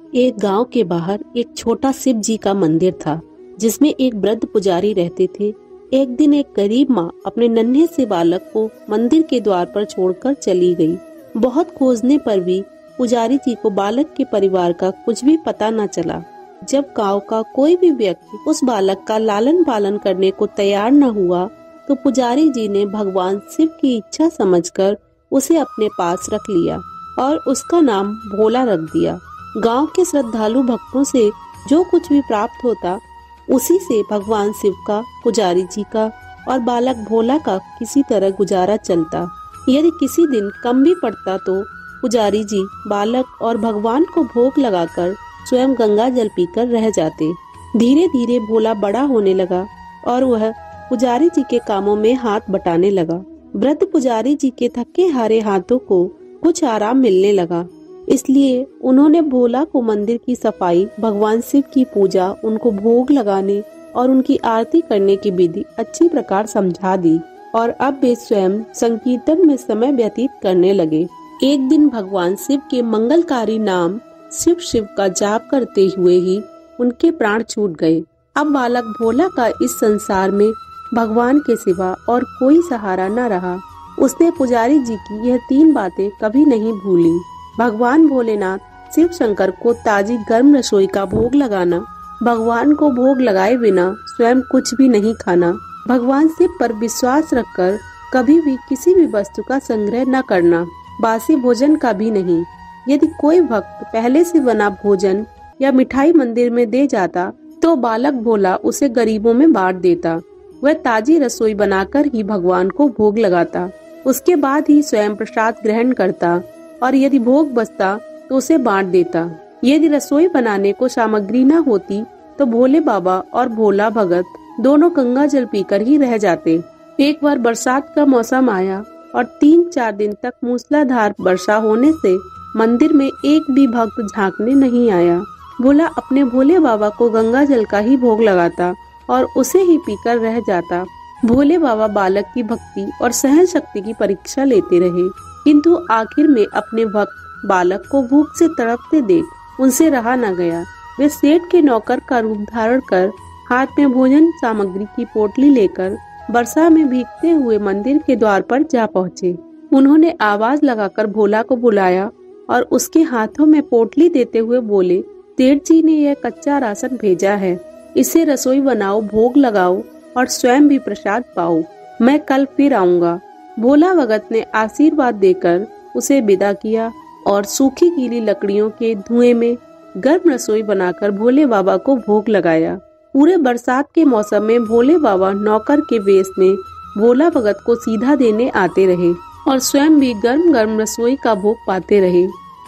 एक गांव के बाहर एक छोटा शिव जी का मंदिर था, जिसमें एक वृद्ध पुजारी रहते थे। एक दिन एक गरीब माँ अपने नन्हे से बालक को मंदिर के द्वार पर छोड़कर चली गई। बहुत खोजने पर भी पुजारी जी को बालक के परिवार का कुछ भी पता न चला। जब गांव का कोई भी व्यक्ति उस बालक का लालन पालन करने को तैयार न हुआ, तो पुजारी जी ने भगवान शिव की इच्छा समझकर उसे अपने पास रख लिया और उसका नाम भोला रख दिया। गांव के श्रद्धालु भक्तों से जो कुछ भी प्राप्त होता, उसी से भगवान शिव का, पुजारी जी का और बालक भोला का किसी तरह गुजारा चलता। यदि किसी दिन कम भी पड़ता तो पुजारी जी बालक और भगवान को भोग लगाकर स्वयं गंगा जल पीकर रह जाते। धीरे धीरे भोला बड़ा होने लगा और वह पुजारी जी के कामों में हाथ बटाने लगा। वृद्ध पुजारी जी के थके हारे हाथों को कुछ आराम मिलने लगा, इसलिए उन्होंने भोला को मंदिर की सफाई, भगवान शिव की पूजा, उनको भोग लगाने और उनकी आरती करने की विधि अच्छी प्रकार समझा दी और अब वे स्वयं संकीर्तन में समय व्यतीत करने लगे। एक दिन भगवान शिव के मंगलकारी नाम शिव शिव का जाप करते हुए ही उनके प्राण छूट गए। अब बालक भोला का इस संसार में भगवान के सिवा और कोई सहारा न रहा। उसने पुजारी जी की यह 3 बातें कभी नहीं भूली। भगवान भोलेनाथ, शिव शंकर को ताजी गर्म रसोई का भोग लगाना, भगवान को भोग लगाए बिना स्वयं कुछ भी नहीं खाना, भगवान शिव पर विश्वास रखकर कभी भी किसी भी वस्तु का संग्रह न करना, बासी भोजन का भी नहीं। यदि कोई भक्त पहले से बना भोजन या मिठाई मंदिर में दे जाता, तो बालक भोला उसे गरीबों में बांट देता। वह ताजी रसोई बनाकर ही भगवान को भोग लगाता, उसके बाद ही स्वयं प्रसाद ग्रहण करता और यदि भोग बचता तो उसे बांट देता। यदि रसोई बनाने को सामग्री न होती, तो भोले बाबा और भोला भगत दोनों गंगा जल पीकर ही रह जाते। एक बार बरसात का मौसम आया और 3-4 दिन तक मूसलाधार वर्षा होने से मंदिर में एक भी भक्त झांकने नहीं आया। भोला अपने भोले बाबा को गंगा जल का ही भोग लगाता और उसे ही पीकर रह जाता। भोले बाबा बालक की भक्ति और सहन शक्ति की परीक्षा लेते रहे, किंतु आखिर में अपने भक्त बालक को भूख से तड़पते देख उनसे रहा न गया। वे सेठ के नौकर का रूप धारण कर हाथ में भोजन सामग्री की पोटली लेकर वर्षा में भीगते हुए मंदिर के द्वार पर जा पहुँचे। उन्होंने आवाज लगाकर भोला को बुलाया और उसके हाथों में पोटली देते हुए बोले, सेठ जी ने यह कच्चा राशन भेजा है, इसे रसोई बनाओ, भोग लगाओ और स्वयं भी प्रसाद पाओ। मैं कल फिर आऊंगा। भोला भगत ने आशीर्वाद देकर उसे विदा किया और सूखी गीली लकड़ियों के धुएं में गर्म रसोई बनाकर भोले बाबा को भोग लगाया। पूरे बरसात के मौसम में भोले बाबा नौकर के वेश में भोला भगत को सीधा देने आते रहे और स्वयं भी गर्म गर्म रसोई का भोग पाते रहे।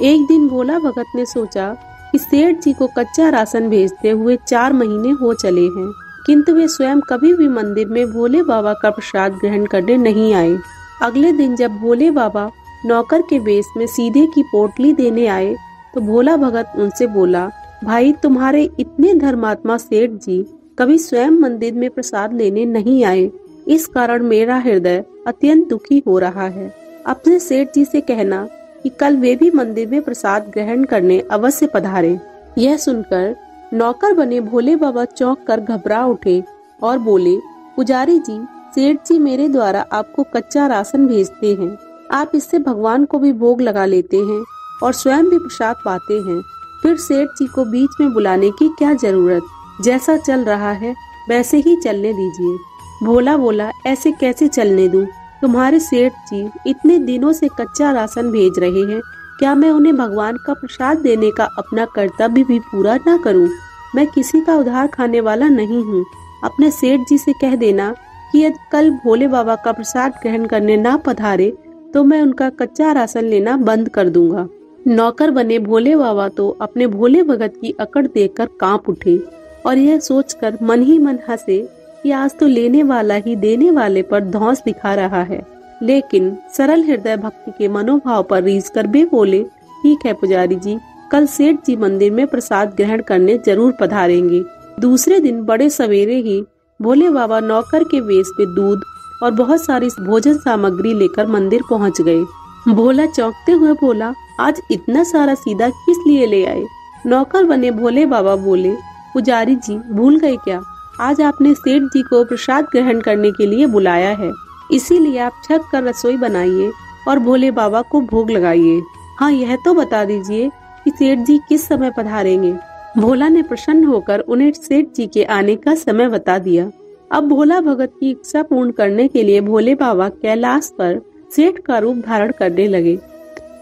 एक दिन भोला भगत ने सोचा कि सेठ जी को कच्चा राशन भेजते हुए 4 महीने हो चले हैं, किंतु वे स्वयं कभी भी मंदिर में भोले बाबा का प्रसाद ग्रहण करने नहीं आए। अगले दिन जब भोले बाबा नौकर के वेश में सीधे की पोटली देने आए, तो भोला भगत उनसे बोला, भाई, तुम्हारे इतने धर्मात्मा सेठ जी कभी स्वयं मंदिर में प्रसाद लेने नहीं आए, इस कारण मेरा हृदय अत्यंत दुखी हो रहा है। अपने सेठ जी से कहना कि कल वे भी मंदिर में प्रसाद ग्रहण करने अवश्य पधारें। यह सुनकर नौकर बने भोले बाबा चौंक कर घबरा उठे और बोले, पुजारी जी, सेठ जी मेरे द्वारा आपको कच्चा राशन भेजते हैं, आप इससे भगवान को भी भोग लगा लेते हैं और स्वयं भी प्रसाद पाते हैं, फिर सेठ जी को बीच में बुलाने की क्या जरूरत, जैसा चल रहा है वैसे ही चलने दीजिए। भोला बोला, ऐसे कैसे चलने दूं? तुम्हारे सेठ जी इतने दिनों से कच्चा राशन भेज रहे हैं, क्या मैं उन्हें भगवान का प्रसाद देने का अपना कर्तव्य भी पूरा न करूं? मैं किसी का उधार खाने वाला नहीं हूं। अपने सेठ जी से कह देना कि यदि कल भोले बाबा का प्रसाद ग्रहण करने ना पधारे, तो मैं उनका कच्चा राशन लेना बंद कर दूंगा। नौकर बने भोले बाबा तो अपने भोले भगत की अकड़ देखकर कांप उठे और यह सोचकर मन ही मन हंसे कि आज तो लेने वाला ही देने वाले पर धौंस दिखा रहा है। लेकिन सरल हृदय भक्ति के मनोभाव पर रीझ कर वे बोले, ठीक है पुजारी जी, कल सेठ जी मंदिर में प्रसाद ग्रहण करने जरूर पधारेंगे। दूसरे दिन बड़े सवेरे ही भोले बाबा नौकर के वेश में दूध और बहुत सारी भोजन सामग्री लेकर मंदिर पहुंच गए। भोला चौंकते हुए बोला, आज इतना सारा सीधा किस लिए ले आए? नौकर बने भोले बाबा बोले, पुजारी जी भूल गए क्या? आज आपने सेठ जी को प्रसाद ग्रहण करने के लिए बुलाया है, इसीलिए आप छक कर रसोई बनाइए और भोले बाबा को भोग लगाइए। हाँ, यह तो बता दीजिए कि सेठ जी किस समय पधारेंगे। भोला ने प्रसन्न होकर उन्हें सेठ जी के आने का समय बता दिया। अब भोला भगत की इच्छा पूर्ण करने के लिए भोले बाबा कैलाश पर सेठ का रूप धारण करने लगे।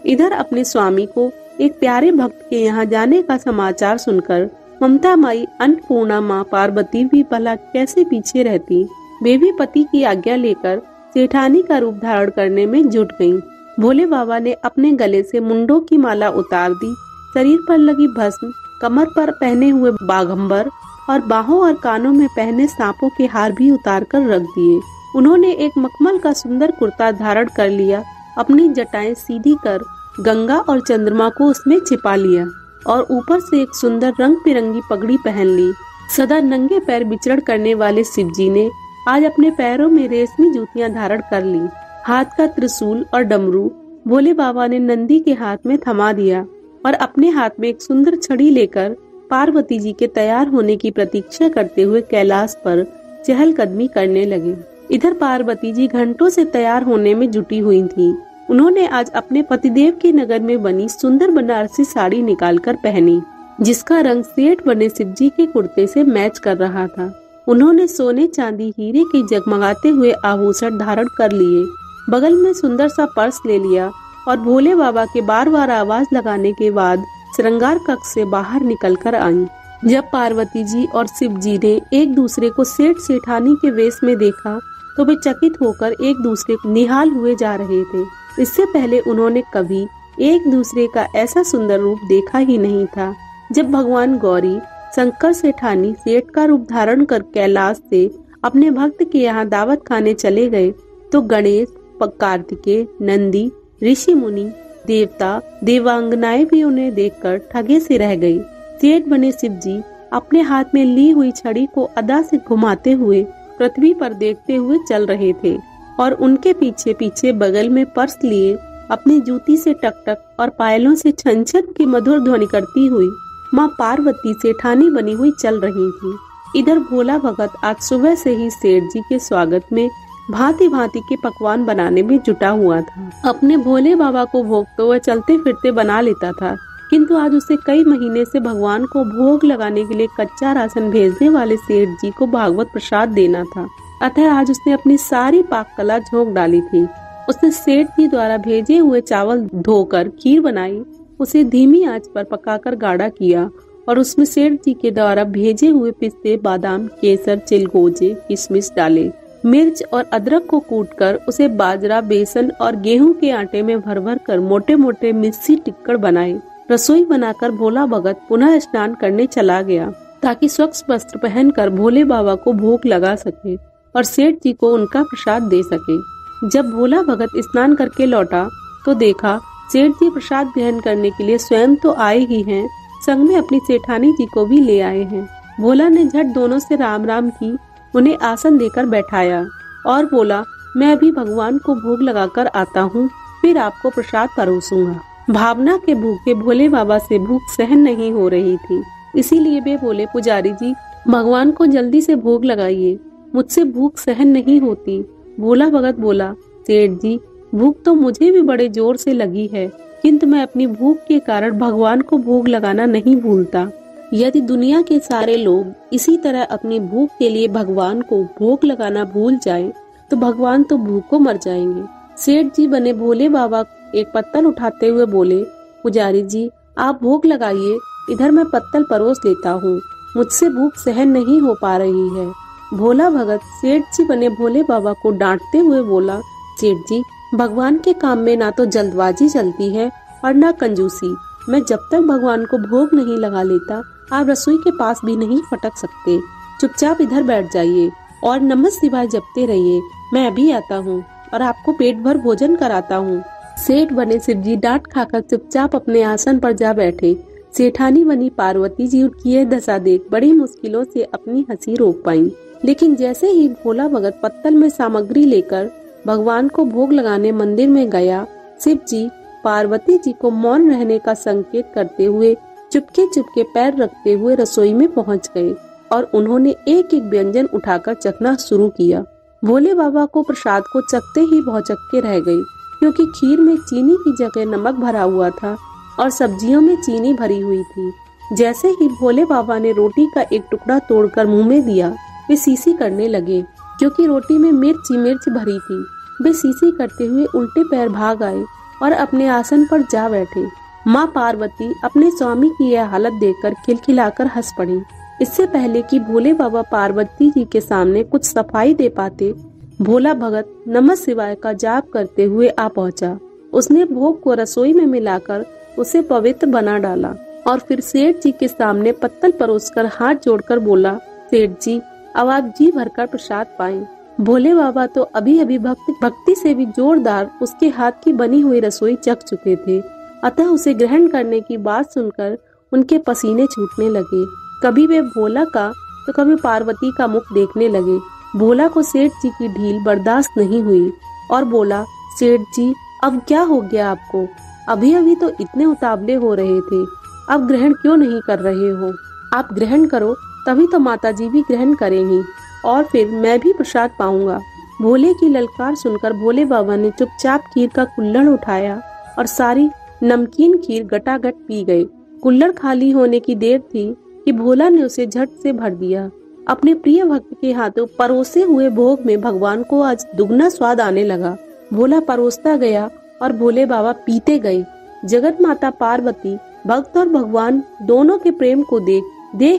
इधर अपने स्वामी को एक प्यारे भक्त के यहाँ जाने का समाचार सुनकर ममता माई अन्नपूर्णा माँ पार्वती भी भला कैसे पीछे रहती। वे भी पति की आज्ञा लेकर सेठानी का रूप धारण करने में जुट गईं। भोले बाबा ने अपने गले से मुंडों की माला उतार दी, शरीर पर लगी भस्म, कमर पर पहने हुए बाघंबर और बाहों और कानों में पहने सांपों के हार भी उतार कर रख दिए। उन्होंने एक मखमल का सुंदर कुर्ता धारण कर लिया, अपनी जटाएं सीधी कर गंगा और चंद्रमा को उसमें छिपा लिया और ऊपर से एक सुंदर रंग बिरंगी पगड़ी पहन ली। सदा नंगे पैर विचरण करने वाले शिव जी ने आज अपने पैरों में रेशमी जूतियां धारण कर ली। हाथ का त्रिशूल और डमरू भोले बाबा ने नंदी के हाथ में थमा दिया और अपने हाथ में एक सुंदर छड़ी लेकर पार्वती जी के तैयार होने की प्रतीक्षा करते हुए कैलाश पर चहलकदमी करने लगे। इधर पार्वती जी घंटों से तैयार होने में जुटी हुई थीं। उन्होंने आज अपने पतिदेव के नगर में बनी सुंदर बनारसी साड़ी निकालकर पहनी, जिसका रंग सेठ बने शिव जी के कुर्ते से मैच कर रहा था। उन्होंने सोने चांदी हीरे के जगमगाते हुए आभूषण धारण कर लिए, बगल में सुंदर सा पर्स ले लिया और भोले बाबा के बार बार आवाज लगाने के बाद श्रृंगार कक्ष से बाहर निकलकर आईं। जब पार्वती जी और शिव जी ने एक दूसरे को सेठ सेठानी के वेश में देखा तो वे चकित होकर एक दूसरे को निहाल हुए जा रहे थे। इससे पहले उन्होंने कभी एक दूसरे का ऐसा सुंदर रूप देखा ही नहीं था। जब भगवान गौरी शंकर सेठानी सेठ का रूप धारण कर कैलाश से अपने भक्त के यहाँ दावत खाने चले गए तो गणेश, कार्तिकेय, नंदी, ऋषि मुनि, देवता, देवांगनाएं भी उन्हें देखकर ठगे से रह गई। सेठ बने शिव जी अपने हाथ में ली हुई छड़ी को अदा से घुमाते हुए पृथ्वी पर देखते हुए चल रहे थे और उनके पीछे पीछे बगल में पर्स लिए अपनी जूती से टकटक और पायलों से छन छन की मधुर ध्वनि करती हुई माँ पार्वती सेठानी बनी हुई चल रही थी। इधर भोला भगत आज सुबह से ही सेठ जी के स्वागत में भांति भांति के पकवान बनाने में जुटा हुआ था। अपने भोले बाबा को भोग तो वह चलते फिरते बना लेता था, किंतु आज उसे कई महीने से भगवान को भोग लगाने के लिए कच्चा राशन भेजने वाले सेठ जी को भागवत प्रसाद देना था। अतः आज उसने अपनी सारी पाक कला झोंक डाली थी। उसने सेठ जी द्वारा भेजे हुए चावल धोकर खीर बनाई, उसे धीमी आंच पर पकाकर गाढ़ा किया और उसमें सेठ जी के द्वारा भेजे हुए पिस्ते, बादाम, केसर, चिलगोजे, किशमिश डाले। मिर्च और अदरक को कूटकर उसे बाजरा, बेसन और गेहूं के आटे में भर भर कर मोटे मोटे मिस्सी टिक्कड़ बनाए। रसोई बनाकर भोला भगत पुनः स्नान करने चला गया ताकि स्वच्छ वस्त्र पहनकर भोले बाबा को भोग लगा सके और सेठ जी को उनका प्रसाद दे सके। जब भोला भगत स्नान करके लौटा तो देखा सेठ जी प्रसाद ग्रहण करने के लिए स्वयं तो आए ही हैं, संग में अपनी सेठानी जी को भी ले आए हैं। भोला ने झट दोनों से राम राम की, उन्हें आसन देकर बैठाया और बोला, मैं अभी भगवान को भोग लगाकर आता हूँ, फिर आपको प्रसाद परोसूंगा। भावना के भूखे भोले बाबा से भूख सहन नहीं हो रही थी, इसीलिए वे बोले, पुजारी जी भगवान को जल्दी से भोग लगाइए, मुझसे भूख सहन नहीं होती। भोला भगत बोला, सेठ जी भूख तो मुझे भी बड़े जोर से लगी है, किंतु मैं अपनी भूख के कारण भगवान को भोग लगाना नहीं भूलता। यदि दुनिया के सारे लोग इसी तरह अपनी भूख के लिए भगवान को भोग लगाना भूल जाएं, तो भगवान तो भूखों मर जाएंगे। सेठ जी बने भोले बाबा एक पत्तल उठाते हुए बोले, पुजारी जी आप भोग लगाइए, इधर मैं पत्तल परोस लेता हूँ, मुझसे भूख सहन नहीं हो पा रही है। भोला भगत सेठ जी बने भोले बाबा को डांटते हुए बोला, सेठ जी भगवान के काम में ना तो जल्दबाजी चलती है और ना कंजूसी। मैं जब तक भगवान को भोग नहीं लगा लेता आप रसोई के पास भी नहीं फटक सकते। चुपचाप इधर बैठ जाइए और नमः शिवाय जपते रहिए, मैं अभी आता हूँ और आपको पेट भर भोजन कराता हूँ। सेठ बने शिव जी डांट खाकर चुपचाप अपने आसन पर जा बैठे। सेठानी बनी पार्वती जी उनकी यह दशा देख बड़ी मुश्किलों से अपनी हंसी रोक पाई, लेकिन जैसे ही भोला भगत पत्तल में सामग्री लेकर भगवान को भोग लगाने मंदिर में गया, शिव जी पार्वती जी को मौन रहने का संकेत करते हुए चुपके चुपके पैर रखते हुए रसोई में पहुंच गए और उन्होंने एक एक व्यंजन उठाकर चखना शुरू किया। भोले बाबा को प्रसाद को चखते ही भौचक्के रह गई, क्योंकि खीर में चीनी की जगह नमक भरा हुआ था और सब्जियों में चीनी भरी हुई थी। जैसे ही भोले बाबा ने रोटी का एक टुकड़ा तोड़कर मुंह में दिया, वे सीसी करने लगे, क्योंकि रोटी में मिर्च भरी थी। वे सीसी करते हुए उल्टे पैर भाग आए और अपने आसन पर जा बैठे। माँ पार्वती अपने स्वामी की यह हालत देखकर खिलखिलाकर हंस पड़ी। इससे पहले कि भोले बाबा पार्वती जी के सामने कुछ सफाई दे पाते, भोला भगत नमः शिवाय का जाप करते हुए आ पहुंचा। उसने भोग को रसोई में मिलाकर उसे पवित्र बना डाला और फिर सेठ जी के सामने पत्तल परोसकर हाथ जोड़कर बोला, सेठ जी, अब आप जी भरकर प्रसाद पाएं। भोले बाबा तो अभी अभी भक्ति से भी जोरदार उसके हाथ की बनी हुई रसोई चख चुके थे, अतः उसे ग्रहण करने की बात सुनकर उनके पसीने छूटने लगे। कभी वे भोला का तो कभी पार्वती का मुख देखने लगे। भोला को सेठ जी की ढील बर्दाश्त नहीं हुई और बोला, सेठ जी, अब क्या हो गया आपको? अभी अभी तो इतने उतावले हो रहे थे, अब ग्रहण क्यों नहीं कर रहे हो? आप ग्रहण करो, तभी तो माता जी भी ग्रहण करेंगी और फिर मैं भी प्रसाद पाऊंगा। भोले की ललकार सुनकर भोले बाबा ने चुपचाप खीर का कुल्हड़ उठाया और सारी नमकीन खीर गटागट पी गए। कुल्हड़ खाली होने की देर थी कि भोला ने उसे झट से भर दिया। अपने प्रिय भक्त के हाथों परोसे हुए भोग में भगवान को आज दुगना स्वाद आने लगा। भोला परोसता गया और भोले बाबा पीते गए। जगत माता पार्वती भक्त और भगवान दोनों के प्रेम को देख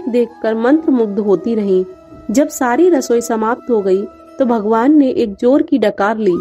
देख कर मंत्र मुग्ध होती रहीं। जब सारी रसोई समाप्त हो गई तो भगवान ने एक जोर की डकार ली।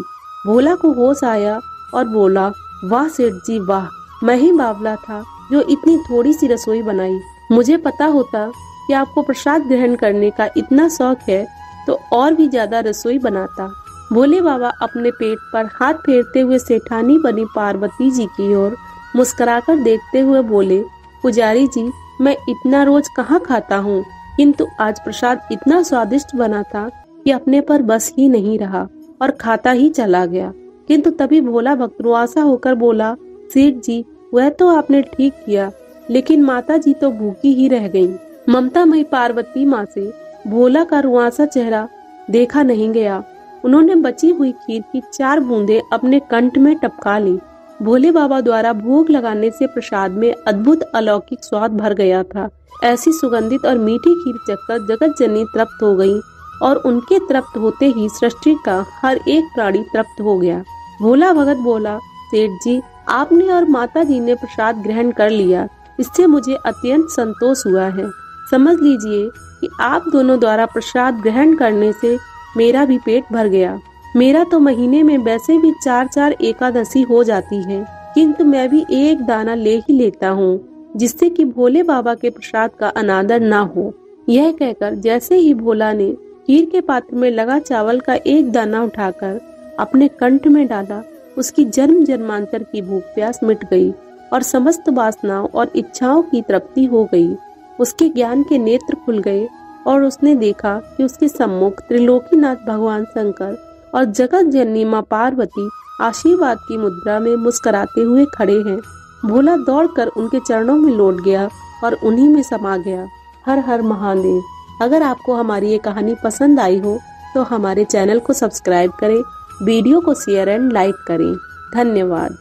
भोला को होश आया और बोला, वाह सेठ जी वाह, मैं ही बावला था जो इतनी थोड़ी सी रसोई बनाई। मुझे पता होता कि आपको प्रसाद ग्रहण करने का इतना शौक है तो और भी ज्यादा रसोई बनाता। भोले बाबा अपने पेट पर हाथ फेरते हुए सेठानी बनी पार्वती जी की ओर मुस्कुराकर देखते हुए बोले, पुजारी जी, मैं इतना रोज कहाँ खाता हूँ, किंतु आज प्रसाद इतना स्वादिष्ट बना था कि अपने पर बस ही नहीं रहा और खाता ही चला गया। किंतु तभी भोला भक्त रुआसा होकर बोला, सेठ जी, वह तो आपने ठीक किया, लेकिन माता जी तो भूखी ही रह गईं। ममतामयी पार्वती माँ से भोला का रुआसा चेहरा देखा नहीं गया। उन्होंने बची हुई खीर की 4 बूंदें अपने कंठ में टपका ली। भोले बाबा द्वारा भोग लगाने से प्रसाद में अद्भुत अलौकिक स्वाद भर गया था। ऐसी सुगंधित और मीठी खीर चखकर जगत जननी तृप्त हो गई और उनके तृप्त होते ही सृष्टि का हर एक प्राणी तृप्त हो गया। भोला भगत बोला, सेठ जी, आपने और माता जी ने प्रसाद ग्रहण कर लिया, इससे मुझे अत्यंत संतोष हुआ है। समझ लीजिए कि आप दोनों द्वारा प्रसाद ग्रहण करने से मेरा भी पेट भर गया। मेरा तो महीने में वैसे भी 4-4 एकादशी हो जाती है, किंतु मैं भी एक दाना ले ही लेता हूँ, जिससे कि भोले बाबा के प्रसाद का अनादर ना हो। यह कहकर जैसे ही भोला ने खीर के पात्र में लगा चावल का एक दाना उठाकर अपने कंठ में डाला, उसकी जन्म जन्मांतर की भूख प्यास मिट गई और समस्त वासनाओं और इच्छाओं की तृप्ति हो गई। उसके ज्ञान के नेत्र खुल गए और उसने देखा कि उसके सम्मुख त्रिलोकीनाथ भगवान शंकर और जगत जननी माँ पार्वती आशीर्वाद की मुद्रा में मुस्कुराते हुए खड़े हैं। भोला दौड़कर उनके चरणों में लौट गया और उन्हीं में समा गया। हर हर महादेव। अगर आपको हमारी ये कहानी पसंद आई हो तो हमारे चैनल को सब्सक्राइब करें, वीडियो को शेयर एंड लाइक करें। धन्यवाद।